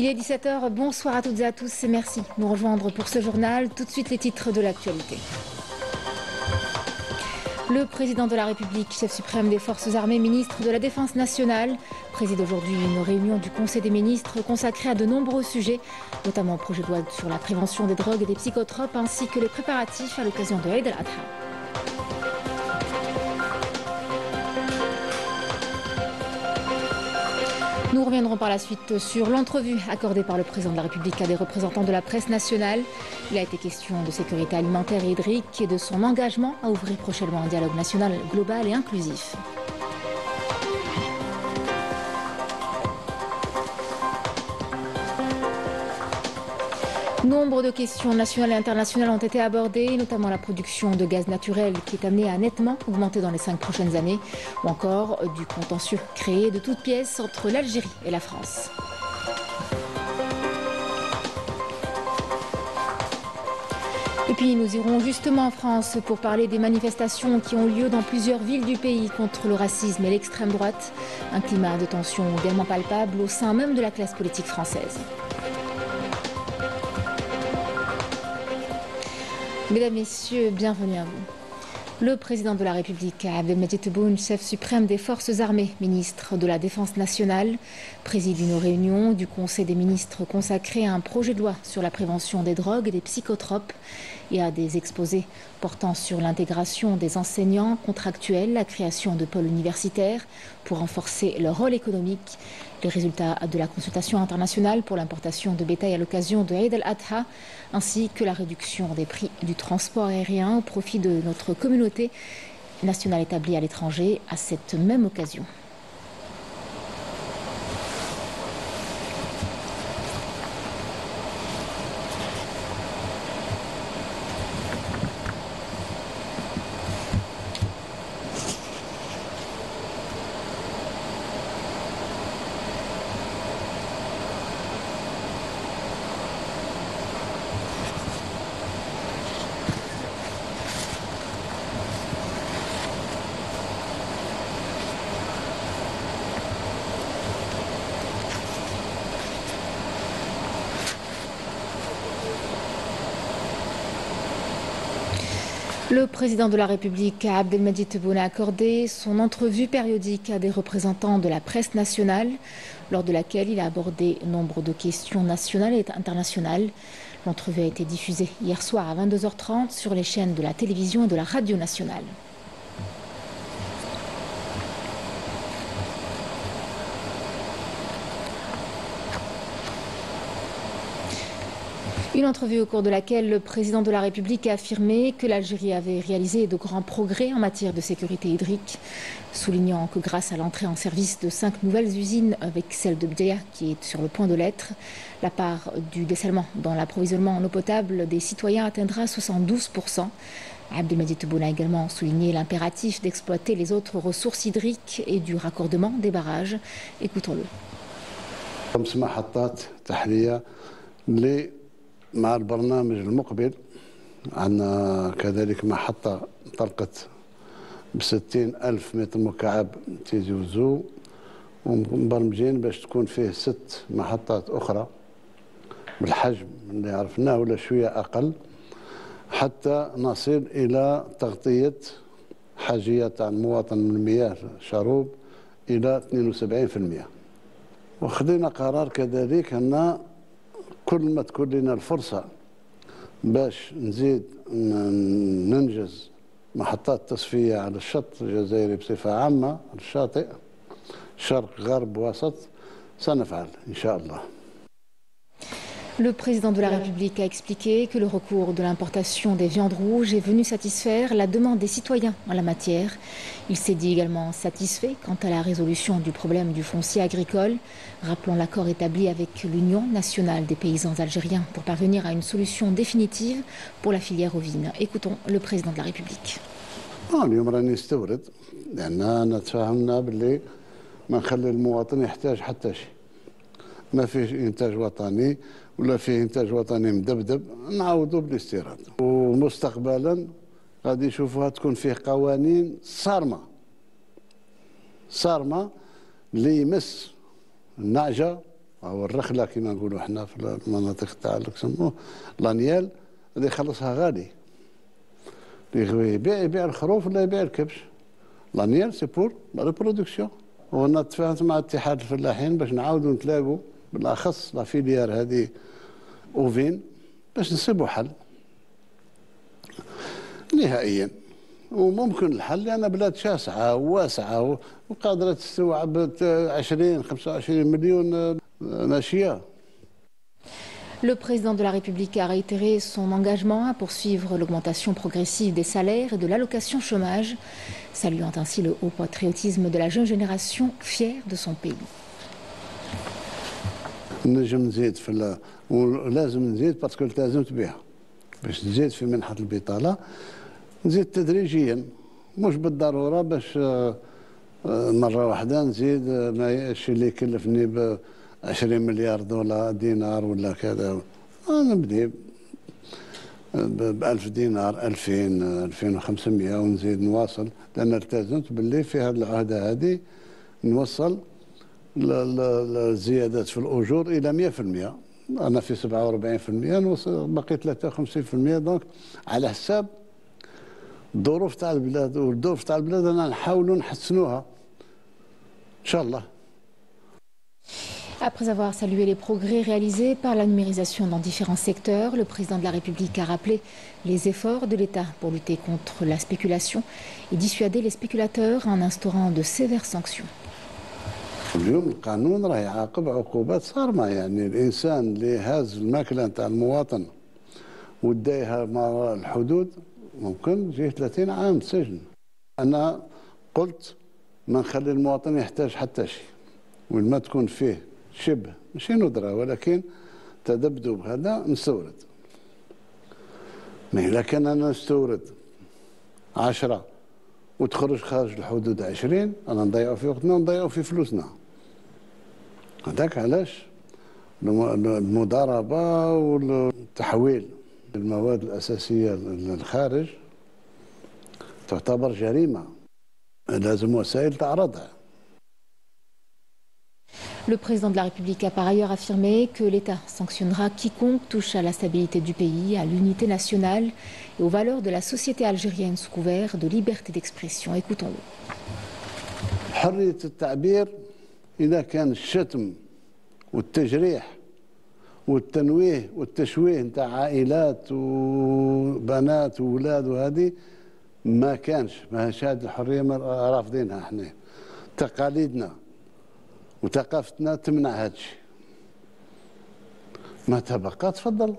Il est 17 h, bonsoir à toutes et à tous et merci de nous rejoindre pour ce journal. Tout de suite les titres de l'actualité. Le président de la République, chef suprême des forces armées, ministre de la Défense nationale, préside aujourd'hui une réunion du Conseil des ministres consacrée à de nombreux sujets, notamment au projet de loi sur la prévention des drogues et des psychotropes, ainsi que les préparatifs à l'occasion de Eid al-Adha. Nous reviendrons par la suite sur l'entrevue accordée par le président de la République à des représentants de la presse nationale. Il a été question de sécurité alimentaire et hydrique et de son engagement à ouvrir prochainement un dialogue national global et inclusif. Nombre de questions nationales et internationales ont été abordées, notamment la production de gaz naturel qui est amenée à nettement augmenter dans les 5 prochaines années, ou encore du contentieux créé de toutes pièces entre l'Algérie et la France. Et puis nous irons justement en France pour parler des manifestations qui ont lieu dans plusieurs villes du pays contre le racisme et l'extrême droite. Un climat de tension également palpable au sein même de la classe politique française. Mesdames, Messieurs, bienvenue à vous. Le président de la République, Abdelmadjid Tebboune, chef suprême des forces armées, ministre de la Défense nationale, préside une réunion du Conseil des ministres consacrée à un projet de loi sur la prévention des drogues et des psychotropes et à des exposés portant sur l'intégration des enseignants contractuels, la création de pôles universitaires pour renforcer leur rôle économique, les résultats de la consultation internationale pour l'importation de bétail à l'occasion de Eid al-Adha, ainsi que la réduction des prix du transport aérien au profit de notre communauté nationale établie à l'étranger à cette même occasion. Le président de la République, Abdelmadjid Tebboune, a accordé son entrevue périodique à des représentants de la presse nationale, lors de laquelle il a abordé nombre de questions nationales et internationales. L'entrevue a été diffusée hier soir à 22 h 30 sur les chaînes de la télévision et de la radio nationale. Une entrevue au cours de laquelle le président de la République a affirmé que l'Algérie avait réalisé de grands progrès en matière de sécurité hydrique, soulignant que grâce à l'entrée en service de 5 nouvelles usines avec celle de Bdia qui est sur le point de l'être, la part du dessalement dans l'approvisionnement en eau potable des citoyens atteindra 72%. Abdelmadjid Tebboune a également souligné l'impératif d'exploiter les autres ressources hydriques et du raccordement des barrages. Écoutons-le. مع البرنامج المقبل عندنا كذلك محطة طلقت ب60,000 متر مكعب تيزي وزو ومبرمجين باش تكون فيه 6 محطات أخرى بالحجم اللي عرفناه ولا شوية أقل حتى نصل إلى تغطية حاجيات المواطن من المياه شروب إلى 72%. وخذينا قرار كذلك أن كل ما تكون لنا الفرصة باش نزيد ننجز محطات تصفية على الشط الجزائري بصفة عامة على الشاطئ شرق غرب وسط سنفعل إن شاء الله. Le président de la République a expliqué que le recours de l'importation des viandes rouges est venu satisfaire la demande des citoyens en la matière. Il s'est dit également satisfait quant à la résolution du problème du foncier agricole, rappelant l'accord établi avec l'Union nationale des paysans algériens pour parvenir à une solution définitive pour la filière ovine. Écoutons le président de la République. اليوم راني نستورد لأننا تفاهمنا باللي ما نخلي المواطن يحتاج حتى شيء. ما فيش إنتاج وطني ولا فيه إنتاج وطني مدبدب نعوضوا بالاستيراد. ومستقبلا غادي يشوفوها تكون فيه قوانين صارمة اللي يمس النعجة أو الرخلة كما نقولوا احنا في المناطق تاع لوكسمبورغ. لانيال اللي يخلصها غالي، اللي يبيع الخروف ولا يبيع الكبش. لانيال سي بور لا ريبرودكسيون. وانا تفاهمت مع اتحاد الفلاحين باش نعاودوا نتلاقوا بالاخص لا فيليير هذه اوفين باش نصيبوا حل نهائيا. وممكن الحل لان بلاد شاسعه وواسعه وقادره تستوعب 20-25 مليون ماشيه. Le président de la République a réitéré son engagement à poursuivre l'augmentation progressive des salaires et de l'allocation chômage, saluant ainsi le haut patriotisme de la jeune génération fière de son pays. نجم نزيد ولازم نزيد باسكو التزمت بها باش نزيد في منحة البطالة. نزيد تدريجيا مش بالضرورة باش مرة واحدة نزيد ما الشيء اللي يكلفني ب 20 مليار دينار ولا كذا. أنا نبدي ب 1000 دينار 2000 2500 ونزيد نواصل، لأن التزمت باللي في هذه العهدة هذه نوصل الزيادات في الأجور إلى 100%. أنا في 47% نوصل باقي 53%. دونك على حساب الظروف تاع البلاد، والظروف تاع البلاد أنا نحاولوا نحسنوها إن شاء الله. Après avoir salué les progrès réalisés par la numérisation dans différents secteurs, le président de la République a rappelé les efforts de l'État pour lutter contre la spéculation et dissuader les spéculateurs en instaurant de sévères sanctions. اليوم القانون راه يعاقب عقوبات صارمه، يعني الانسان اللي هاز الماكله نتاع المواطن ودايها ما وراء الحدود ممكن يجيه 30 عام سجن. انا قلت ما نخلي المواطن يحتاج حتى شيء، وين ما تكون فيه شبه ماشي ندره ولكن تذبذب هذا نستورد. ما اذا كان انا نستورد 10 وتخرج خارج الحدود 20، انا نضيعوا في وقتنا ونضيعوا في فلوسنا. هذاك علاش المضاربه والتحويل المواد الاساسيه للخارج تعتبر جريمه، لازم وسائل تعرضها. Le président de la République a par ailleurs affirmé que l'État sanctionnera quiconque touche à la stabilité du pays, à l'unité nationale et aux valeurs de la société algérienne sous couvert de liberté d'expression. Écoutons-le. حرية التعبير إذا كان الشتم والتجريح والتنويه والتشويه نتاع عائلات وبنات وولاد وهذه ما كانش، ماهيش هذه الحرية رافضينها احنا. تقاليدنا وثقافتنا تمنع هذا الشيء. ما تبقى تفضل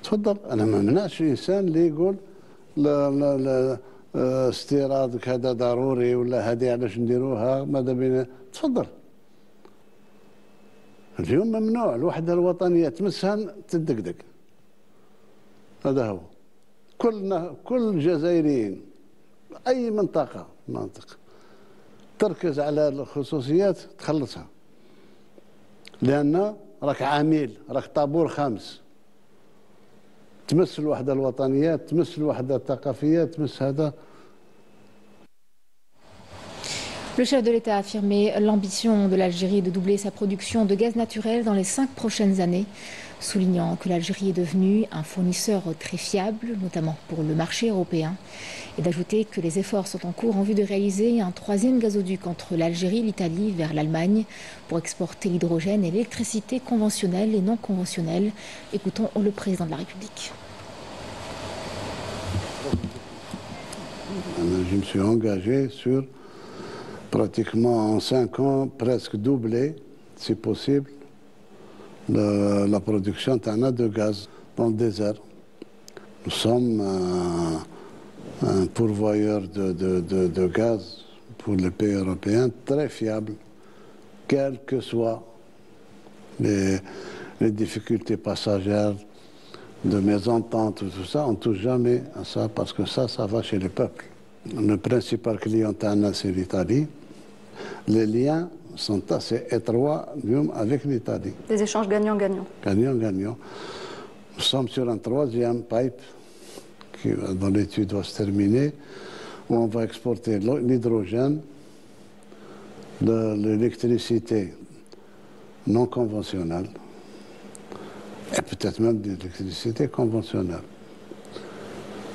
تفضل. انا ما منعش الانسان اللي يقول لا لا لا استيراد كذا ضروري ولا هذه علاش نديروها ماذا بينا. تفضل. اليوم ممنوع الوحده الوطنيه تمسها تدقدق. هذا هو. كل الجزائريين اي منطقه تركز على الخصوصيات تخلصها، لأن راك عميل، راك طابور خامس، تمس الوحدة الوطنية، تمس الوحدة الثقافية، تمس هذا. Le chef de l'État a affirmé l'ambition de l'Algérie de doubler sa production de gaz naturel dans les 5 prochaines années, soulignant que l'Algérie est devenue un fournisseur très fiable, notamment pour le marché européen, et d'ajouter que les efforts sont en cours en vue de réaliser un 3e gazoduc entre l'Algérie et l'Italie vers l'Allemagne pour exporter l'hydrogène et l'électricité conventionnelle et non conventionnelle. Écoutons le président de la République. Je me suis engagé sur pratiquement en 5 ans, presque doubler, si possible, la production de gaz dans le désert. Nous sommes un pourvoyeur de gaz pour les pays européens très fiable, quelles que soient les difficultés passagères, de mésententes, tout ça, on ne touche jamais à ça parce que ça va chez les peuples. Le principal client, c'est l'Italie. Les liens sont assez étroits avec l'Italie. Des échanges gagnant-gagnant. Gagnant-gagnant. Nous sommes sur un 3e pipe dont l'étude va se terminer, où on va exporter l'hydrogène, l'électricité non conventionnelle, et peut-être même d'électricité conventionnelle.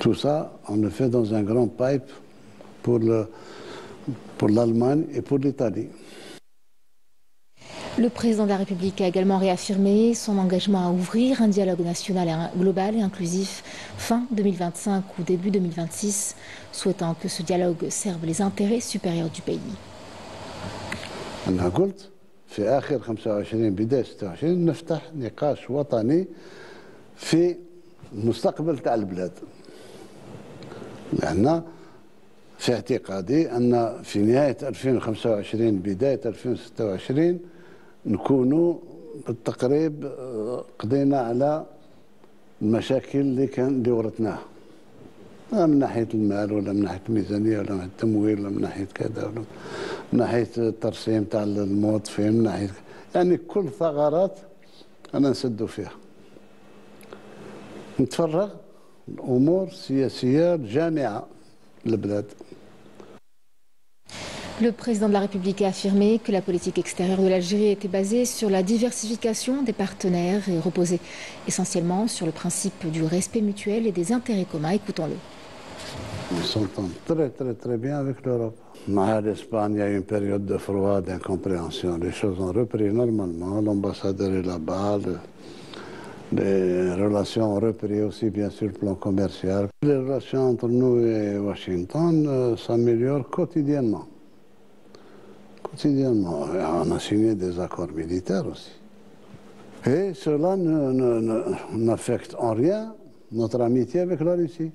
Tout ça, on le fait dans un grand pipe pour l'Allemagne et pour l'Italie. Le président de la République a également réaffirmé son engagement à ouvrir un dialogue national global et inclusif fin 2025 ou début 2026, souhaitant que ce dialogue serve les intérêts supérieurs du pays. أنا قلت في آخر 25 بداية 26 نفتح نقاش وطني في المستقبل تاع البلاد. لأن في اعتقادي أن في نهاية 2025 بداية 2026 نكونوا بالتقريب قضينا على المشاكل اللي ورثناها، من ناحية المال ولا من ناحية الميزانية ولا من ناحية التمويل ولا من ناحية كذا ولا من ناحية الترسيم تاع الموظفين، من ناحية يعني كل ثغرات أنا نسدوا فيها. نتفرغ الأمور السياسية الجامعة للبلاد. Le président de la République a affirmé que la politique extérieure de l'Algérie était basée sur la diversification des partenaires et reposait essentiellement sur le principe du respect mutuel et des intérêts communs. Écoutons-le. Ils s'entendent très bien avec l'Europe. L'Espagne, il y a eu une période de froid, d'incompréhension. Les choses ont repris normalement. L'ambassadeur est là-bas. Les relations ont repris aussi, bien sûr, le plan commercial. Les relations entre nous et Washington s'améliorent quotidiennement. On a signé des accords militaires aussi. Et cela n'affecte en rien notre amitié avec la Russie,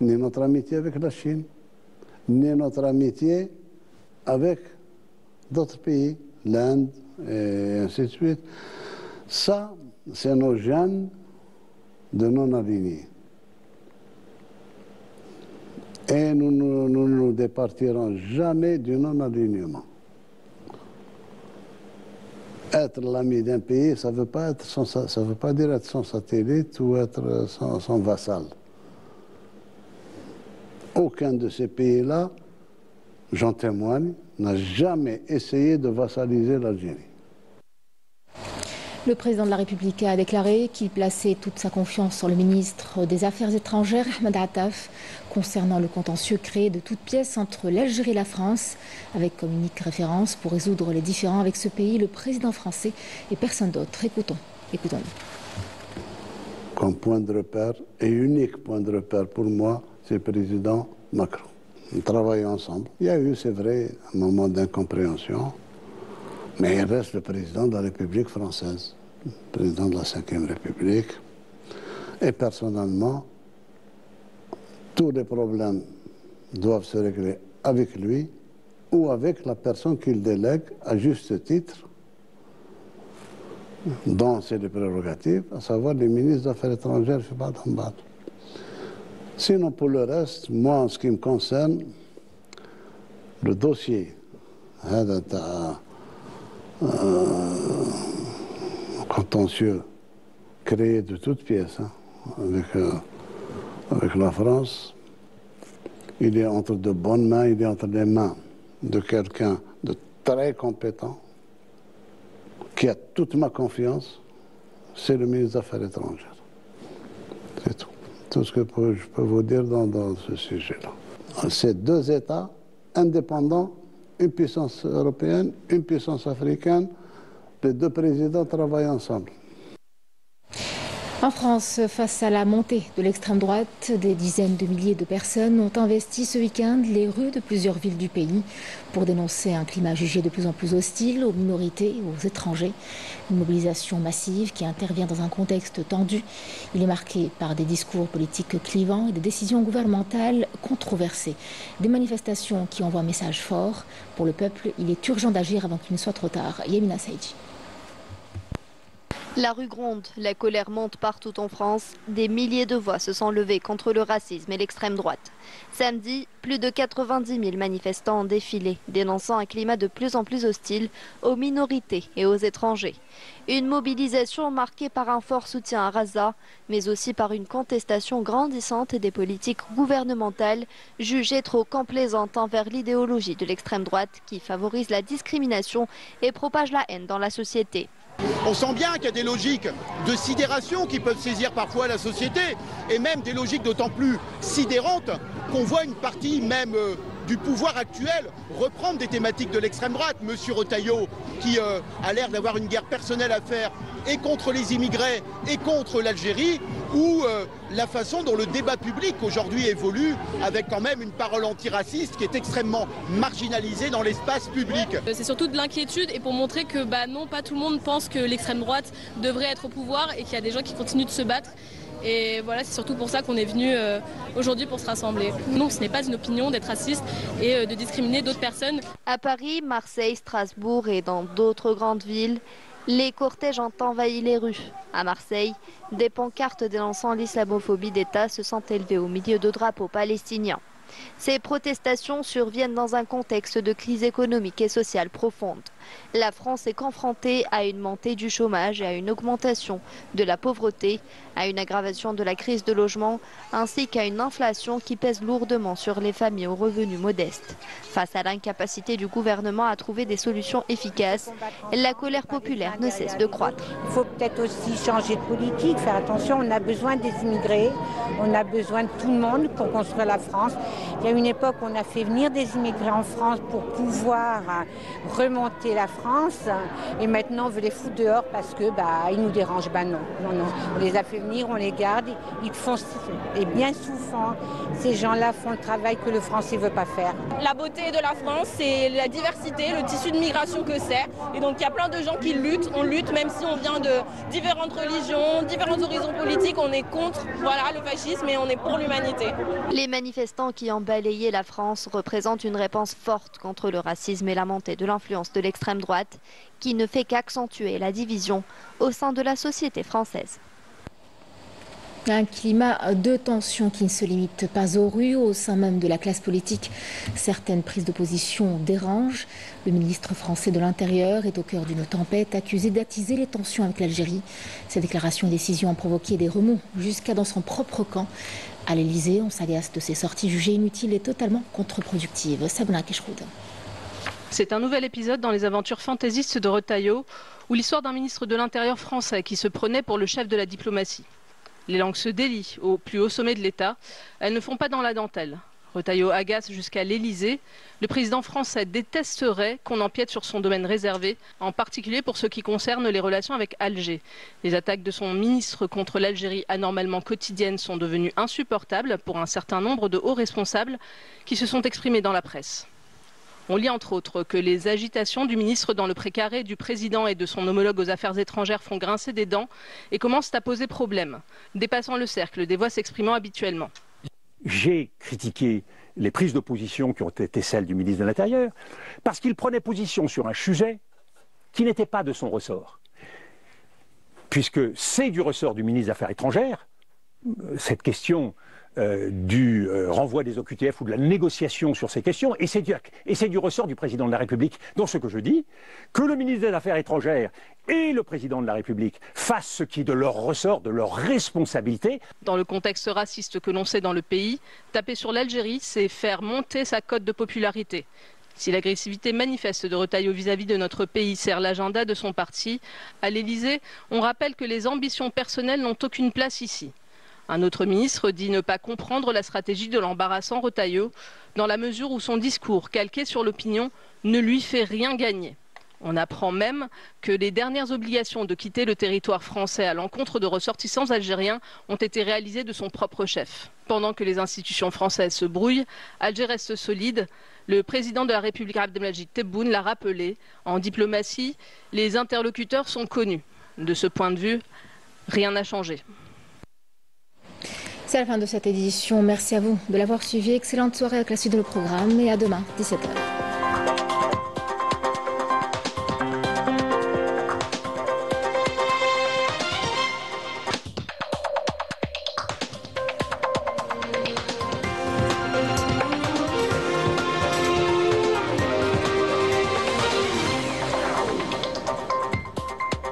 ni notre amitié avec la Chine, ni notre amitié avec d'autres pays, l'Inde et ainsi de suite. Ça, c'est nos gènes de non-alignés. Et nous ne départirons jamais du non-alignement. Être l'ami d'un pays, ça ne veut pas dire être son satellite ou être son vassal. Aucun de ces pays-là, j'en témoigne, n'a jamais essayé de vassaliser l'Algérie. Le président de la République a déclaré qu'il plaçait toute sa confiance sur le ministre des Affaires étrangères, Ahmed Attaf, concernant le contentieux créé de toutes pièces entre l'Algérie et la France, avec comme unique référence pour résoudre les différends avec ce pays, le président français et personne d'autre. Écoutons-le. Comme point de repère, et unique point de repère pour moi, c'est le président Macron. On travaille ensemble. Il y a eu, c'est vrai, un moment d'incompréhension. Mais il reste le président de la République française, le président de la Ve République. Et personnellement, tous les problèmes doivent se régler avec lui ou avec la personne qu'il délègue à juste titre, dont c'est les prérogatives, à savoir les ministres des Affaires étrangères, Sinon, pour le reste, moi, en ce qui me concerne, le dossier, contentieux créé de toutes pièces avec la France, il est entre de bonnes mains, il est entre les mains de quelqu'un de très compétent, qui a toute ma confiance, c'est le ministre des Affaires étrangères. C'est tout. Tout ce que je peux vous dire dans ce sujet-là. C'est deux États indépendants, une puissance européenne, une puissance africaine. Les deux présidents travaillent ensemble. En France, face à la montée de l'extrême droite, des dizaines de milliers de personnes ont investi ce week-end les rues de plusieurs villes du pays pour dénoncer un climat jugé de plus en plus hostile aux minorités et aux étrangers. Une mobilisation massive qui intervient dans un contexte tendu. Il est marqué par des discours politiques clivants et des décisions gouvernementales controversées. Des manifestations qui envoient un message fort. Pour le peuple, il est urgent d'agir avant qu'il ne soit trop tard. Yamina Saïdi. La rue gronde, la colère monte partout en France. Des milliers de voix se sont levées contre le racisme et l'extrême droite. Samedi, plus de 90 000 manifestants ont défilé, dénonçant un climat de plus en plus hostile aux minorités et aux étrangers. Une mobilisation marquée par un fort soutien à Raza, mais aussi par une contestation grandissante des politiques gouvernementales jugées trop complaisantes envers l'idéologie de l'extrême droite qui favorise la discrimination et propage la haine dans la société. On sent bien qu'il y a des logiques de sidération qui peuvent saisir parfois la société et même des logiques d'autant plus sidérantes qu'on voit une partie même du pouvoir actuel reprendre des thématiques de l'extrême droite. Monsieur Retailleau qui a l'air d'avoir une guerre personnelle à faire et contre les immigrés et contre l'Algérie, ou la façon dont le débat public aujourd'hui évolue avec quand même une parole antiraciste qui est extrêmement marginalisée dans l'espace public. C'est surtout de l'inquiétude et pour montrer que non, pas tout le monde pense que l'extrême droite devrait être au pouvoir et qu'il y a des gens qui continuent de se battre. Et voilà, c'est surtout pour ça qu'on est venu aujourd'hui pour se rassembler. Non, ce n'est pas une opinion d'être raciste et de discriminer d'autres personnes. À Paris, Marseille, Strasbourg et dans d'autres grandes villes, les cortèges ont envahi les rues. À Marseille, des pancartes dénonçant l'islamophobie d'État se sont élevées au milieu de drapeaux palestiniens. Ces protestations surviennent dans un contexte de crise économique et sociale profonde. La France est confrontée à une montée du chômage et à une augmentation de la pauvreté, à une aggravation de la crise de logement, ainsi qu'à une inflation qui pèse lourdement sur les familles aux revenus modestes. Face à l'incapacité du gouvernement à trouver des solutions efficaces, la colère populaire ne cesse de croître. Il faut peut-être aussi changer de politique, faire attention, on a besoin des immigrés, on a besoin de tout le monde pour construire la France. Il y a une époque où on a fait venir des immigrés en France pour pouvoir remonter la France et maintenant on veut les foutre dehors parce que ils nous dérangent. Non, on les a fait venir, on les garde, ils font, et bien souvent ces gens-là font le travail que le Français ne veut pas faire. La beauté de la France, c'est la diversité, le tissu de migration que c'est. Et donc il y a plein de gens qui luttent, on lutte même si on vient de différentes religions, différents horizons politiques, on est contre le fascisme et on est pour l'humanité. Les manifestants qui ont balayé la France représentent une réponse forte contre le racisme et la montée de l'influence de l'extrême droite qui ne fait qu'accentuer la division au sein de la société française. Un climat de tension qui ne se limite pas aux rues, au sein même de la classe politique. Certaines prises de position dérangent. Le ministre français de l'Intérieur est au cœur d'une tempête, accusé d'attiser les tensions avec l'Algérie. Ces déclarations et décisions ont provoqué des remous jusqu'à dans son propre camp. À l'Elysée, on s'agace de ces sorties jugées inutiles et totalement contre-productives. Sabrina Keshroud. C'est un nouvel épisode dans les aventures fantaisistes de Retailleau, où l'histoire d'un ministre de l'Intérieur français qui se prenait pour le chef de la diplomatie. Les langues se délient au plus haut sommet de l'État. Elles ne font pas dans la dentelle. Retailleau agace jusqu'à l'Elysée. Le président français détesterait qu'on empiète sur son domaine réservé, en particulier pour ce qui concerne les relations avec Alger. Les attaques de son ministre contre l'Algérie anormalement quotidiennes sont devenues insupportables pour un certain nombre de hauts responsables qui se sont exprimés dans la presse. On lit entre autres que les agitations du ministre dans le précaré du président et de son homologue aux affaires étrangères font grincer des dents et commencent à poser problème, dépassant le cercle des voix s'exprimant habituellement. J'ai critiqué les prises de position qui ont été celles du ministre de l'Intérieur parce qu'il prenait position sur un sujet qui n'était pas de son ressort. Puisque c'est du ressort du ministre des Affaires étrangères, cette question du renvoi des OQTF ou de la négociation sur ces questions, et c'est du ressort du président de la République. Donc ce que je dis, que le ministre des Affaires étrangères et le président de la République fassent ce qui est de leur ressort, de leur responsabilité. Dans le contexte raciste que l'on sait dans le pays, taper sur l'Algérie, c'est faire monter sa cote de popularité. Si l'agressivité manifeste de Retailleau vis-à-vis de notre pays sert l'agenda de son parti, à l'Elysée, on rappelle que les ambitions personnelles n'ont aucune place ici. Un autre ministre dit ne pas comprendre la stratégie de l'embarrassant Retailleau, dans la mesure où son discours, calqué sur l'opinion, ne lui fait rien gagner. On apprend même que les dernières obligations de quitter le territoire français à l'encontre de ressortissants algériens ont été réalisées de son propre chef. Pendant que les institutions françaises se brouillent, Alger reste solide. Le président de la République Abdelmadjid Tebboune l'a rappelé. En diplomatie, les interlocuteurs sont connus. De ce point de vue, rien n'a changé. C'est la fin de cette édition. Merci à vous de l'avoir suivi. Excellente soirée avec la suite de le programme et à demain, 17h.